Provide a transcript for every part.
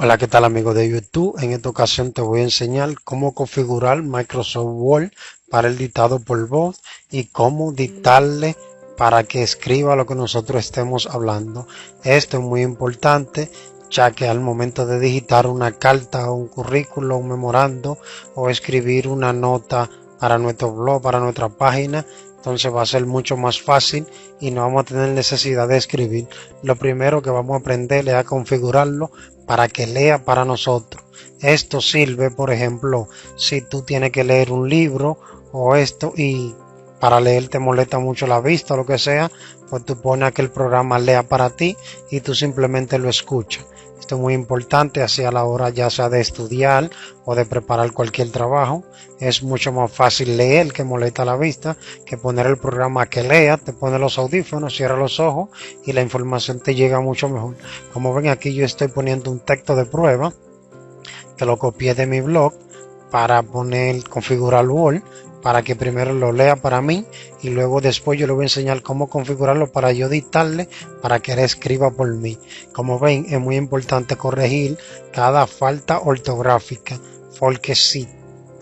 Hola, ¿qué tal amigos de YouTube? En esta ocasión te voy a enseñar cómo configurar Microsoft Word para el dictado por voz y cómo dictarle para que escriba lo que nosotros estemos hablando. Esto es muy importante, ya que al momento de digitar una carta, un currículo, un memorando o escribir una nota para nuestro blog, para nuestra página, entonces va a ser mucho más fácil y no vamos a tener necesidad de escribir. Lo primero que vamos a aprender es a configurarlo para que lea para nosotros. Esto sirve, por ejemplo, si tú tienes que leer un libro o esto y para leer te molesta mucho la vista o lo que sea, pues tú pones a que el programa lea para ti y tú simplemente lo escuchas. Esto es muy importante, así a la hora ya sea de estudiar o de preparar cualquier trabajo. Es mucho más fácil leer que molesta la vista que poner el programa que lea. Te pone los audífonos, cierra los ojos y la información te llega mucho mejor. Como ven aquí yo estoy poniendo un texto de prueba que lo copié de mi blog para configurar Word para que primero lo lea para mí y luego después yo le voy a enseñar cómo configurarlo para yo dictarle para que él escriba por mí. Como ven, es muy importante corregir cada falta ortográfica, porque si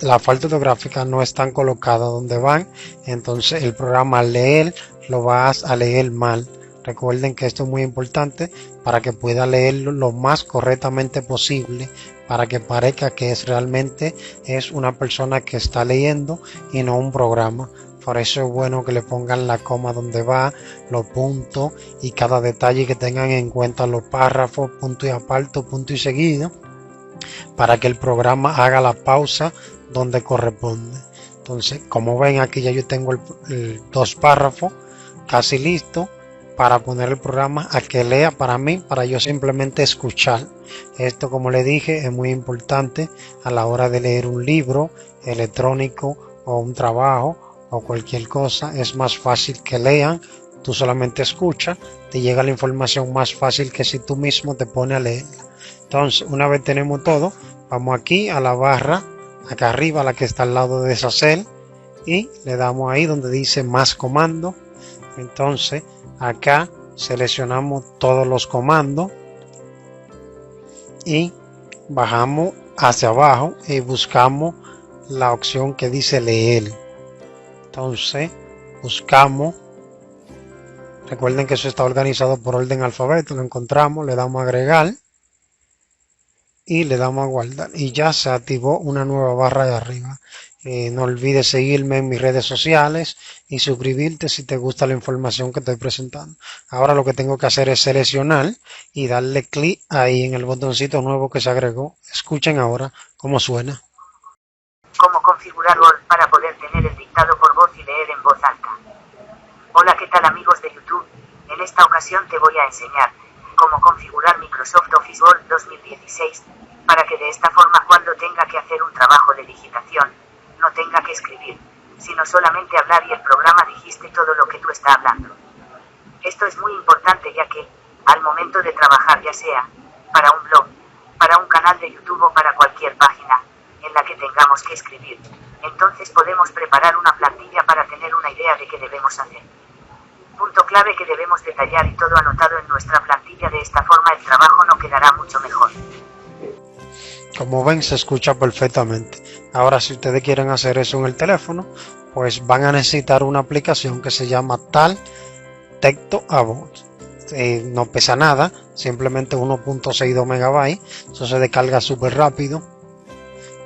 la falta ortográfica no están colocadas donde van, entonces el programa al leer lo vas a leer mal. Recuerden que esto es muy importante para que pueda leerlo lo más correctamente posible, para que parezca que realmente es una persona que está leyendo y no un programa. Por eso es bueno que le pongan la coma donde va, los puntos y cada detalle, que tengan en cuenta los párrafos, punto y aparte, punto y seguido, para que el programa haga la pausa donde corresponde. Entonces, como ven aquí ya yo tengo dos párrafos casi listo para poner el programa a que lea para mí, para yo simplemente escuchar. Esto, como le dije, es muy importante a la hora de leer un libro electrónico o un trabajo o cualquier cosa. Es más fácil que lean, tú solamente escuchas, te llega la información más fácil que si tú mismo te pones a leerla. Entonces, una vez tenemos todo, vamos aquí a la barra, acá arriba, la que está al lado de deshacer, y le damos ahí donde dice más comandos. Entonces acá seleccionamos todos los comandos y bajamos hacia abajo y buscamos la opción que dice leer. Entonces buscamos, recuerden que eso está organizado por orden alfabeto, lo encontramos, le damos a agregar y le damos a guardar y ya se activó una nueva barra de arriba. No olvides seguirme en mis redes sociales y suscribirte si te gusta la información que estoy presentando. Ahora lo que tengo que hacer es seleccionar y darle clic ahí en el botoncito nuevo que se agregó. Escuchen ahora cómo suena. Cómo configurar Word para poder tener el dictado por voz y leer en voz alta. Hola, ¿qué tal amigos de YouTube? En esta ocasión te voy a enseñar cómo configurar Microsoft Office Word 2016 para que de esta forma, cuando tenga que hacer un trabajo de digitación, no tenga que escribir, sino solamente hablar y el programa digiste todo lo que tú estás hablando. Esto es muy importante, ya que, al momento de trabajar, ya sea para un blog, para un canal de YouTube o para cualquier página en la que tengamos que escribir, entonces podemos preparar una plantilla para tener una idea de qué debemos hacer. Punto clave que debemos detallar y todo anotado en nuestra plantilla. De esta forma el trabajo no quedará mucho mejor. Como ven, se escucha perfectamente. Ahora, si ustedes quieren hacer eso en el teléfono, pues van a necesitar una aplicación que se llama Tal Texto a Voz. No pesa nada, simplemente 1.62 megabytes. Eso se descarga súper rápido.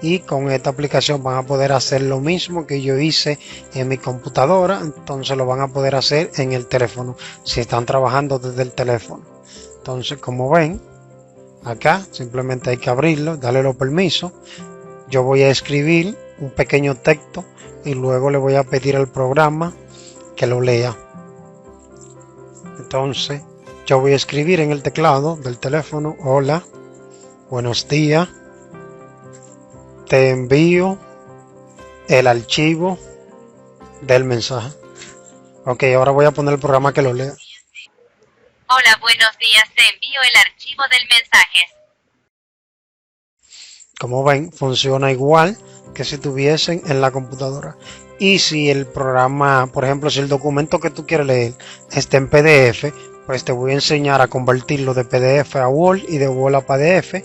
Y con esta aplicación van a poder hacer lo mismo que yo hice en mi computadora. Entonces lo van a poder hacer en el teléfono, si están trabajando desde el teléfono. Entonces, como ven, acá simplemente hay que abrirlo, darle los permisos. Yo voy a escribir un pequeño texto y luego le voy a pedir al programa que lo lea. Entonces yo voy a escribir en el teclado del teléfono: hola, buenos días, te envío el archivo del mensaje. Ok, ahora voy a poner el programa que lo lea. Hola, buenos días, te envío el archivo del mensaje. Como ven, funciona igual que si tuviesen en la computadora. Y si el programa, por ejemplo, si el documento que tú quieres leer está en PDF, pues te voy a enseñar a convertirlo de PDF a Word y de Word a PDF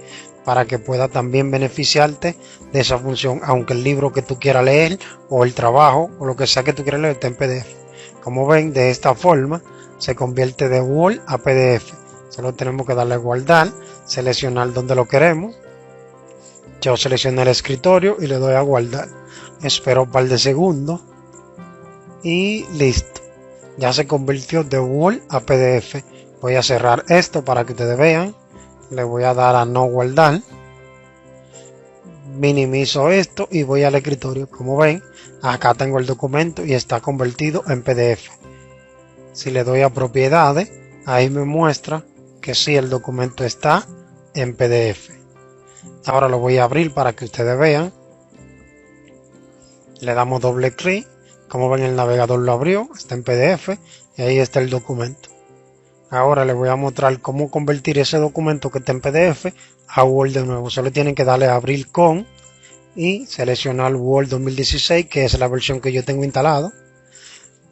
para que pueda también beneficiarte de esa función, aunque el libro que tú quieras leer o el trabajo o lo que sea que tú quieras leer esté en PDF. Como ven, de esta forma se convierte de Word a PDF. Solo tenemos que darle a guardar, seleccionar donde lo queremos. Yo seleccioné el escritorio y le doy a guardar. Espero un par de segundos y listo. Ya se convirtió de Word a PDF. Voy a cerrar esto para que ustedes vean. Le voy a dar a no guardar. Minimizo esto y voy al escritorio. Como ven, acá tengo el documento y está convertido en PDF. Si le doy a propiedades, ahí me muestra que sí, el documento está en PDF. Ahora lo voy a abrir para que ustedes vean. Le damos doble clic. Como ven, el navegador lo abrió, está en PDF y ahí está el documento. Ahora les voy a mostrar cómo convertir ese documento que está en PDF a Word de nuevo. Solo tienen que darle a abrir con y seleccionar Word 2016, que es la versión que yo tengo instalado.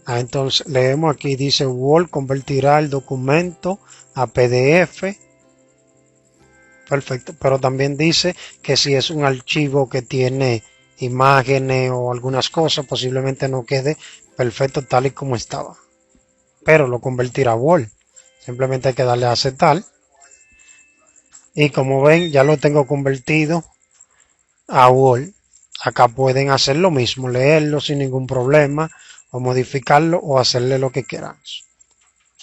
Entonces leemos aquí, dice Word convertirá el documento a PDF. Perfecto, pero también dice que si es un archivo que tiene imágenes o algunas cosas, posiblemente no quede perfecto tal y como estaba, pero lo convertirá a Word. Simplemente hay que darle a aceptar y como ven ya lo tengo convertido a Word. Acá pueden hacer lo mismo, leerlo sin ningún problema o modificarlo o hacerle lo que queramos.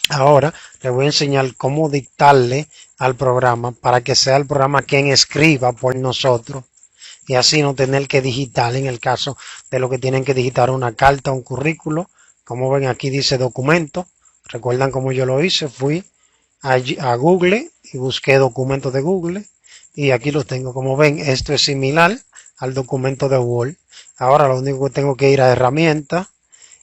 Ahora les voy a enseñar cómo dictarle al programa para que sea el programa quien escriba por nosotros y así no tener que digitar en el caso de lo que tienen que digitar una carta, un currículo. Como ven aquí dice documento. Recuerdan cómo yo lo hice, fui a Google y busqué documentos de Google y aquí lo tengo. Como ven, esto es similar al documento de Word. Ahora lo único que tengo que ir a herramientas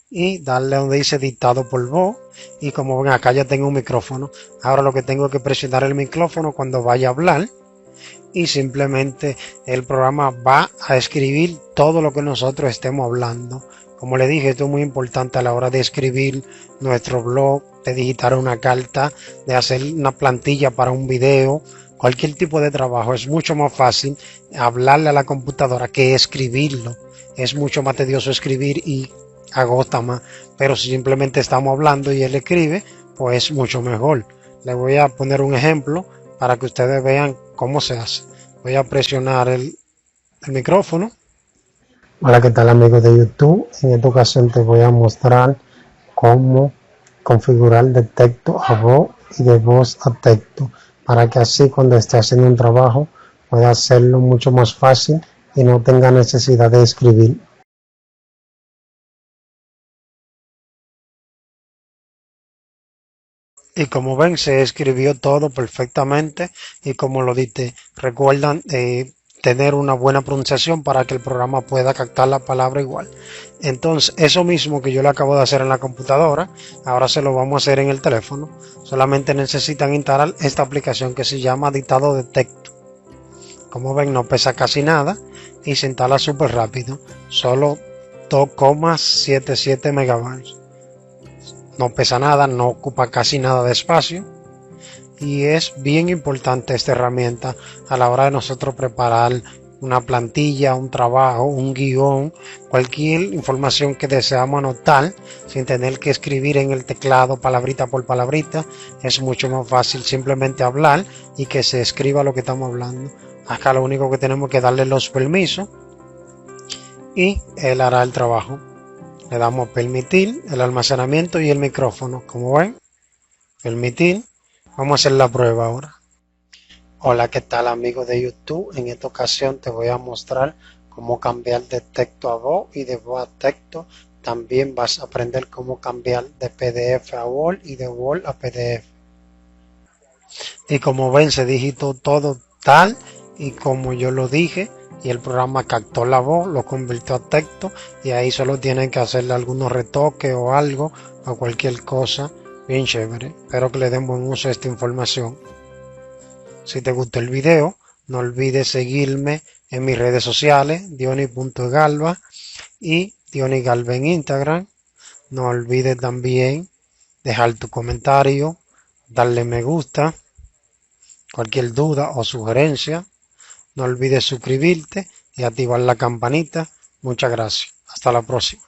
y darle donde dice dictado por voz y como ven acá ya tengo un micrófono. Ahora lo que tengo es que presionar el micrófono cuando vaya a hablar y simplemente el programa va a escribir todo lo que nosotros estemos hablando. Como le dije, esto es muy importante a la hora de escribir nuestro blog, de digitar una carta, de hacer una plantilla para un video, cualquier tipo de trabajo. Es mucho más fácil hablarle a la computadora que escribirlo. Es mucho más tedioso escribir y agota más, pero si simplemente estamos hablando y él escribe, pues es mucho mejor. Le voy a poner un ejemplo para que ustedes vean cómo se hace. Voy a presionar el micrófono. Hola, ¿qué tal amigos de YouTube? En esta ocasión te voy a mostrar cómo configurar de texto a voz y de voz a texto para que así cuando esté haciendo un trabajo pueda hacerlo mucho más fácil y no tenga necesidad de escribir. Y como ven, se escribió todo perfectamente y como lo dije, recuerdan tener una buena pronunciación para que el programa pueda captar la palabra igual. Entonces, eso mismo que yo le acabo de hacer en la computadora, ahora se lo vamos a hacer en el teléfono. Solamente necesitan instalar esta aplicación que se llama dictado de texto. Como ven, no pesa casi nada y se instala súper rápido, solo 2,77 megabytes. No pesa nada, no ocupa casi nada de espacio y es bien importante esta herramienta a la hora de nosotros preparar una plantilla, un trabajo, un guión, cualquier información que deseamos anotar sin tener que escribir en el teclado palabrita por palabrita. Es mucho más fácil simplemente hablar y que se escriba lo que estamos hablando. Acá lo único que tenemos que darle los permisos y él hará el trabajo. Le damos permitir el almacenamiento y el micrófono. Como ven, permitir. Vamos a hacer la prueba ahora. Hola, ¿qué tal amigos de YouTube? En esta ocasión te voy a mostrar cómo cambiar de texto a voz y de voz a texto. También vas a aprender cómo cambiar de PDF a Word y de Word a PDF. Y como ven, se digitó todo tal y como yo lo dije. Y el programa captó la voz, lo convirtió a texto y ahí solo tienen que hacerle algunos retoques o algo o cualquier cosa bien chévere. Espero que le den buen uso a esta información. Si te gustó el video, no olvides seguirme en mis redes sociales, Diony.galva y Diony Galva en Instagram. No olvides también dejar tu comentario, darle me gusta, cualquier duda o sugerencia. No olvides suscribirte y activar la campanita. Muchas gracias. Hasta la próxima.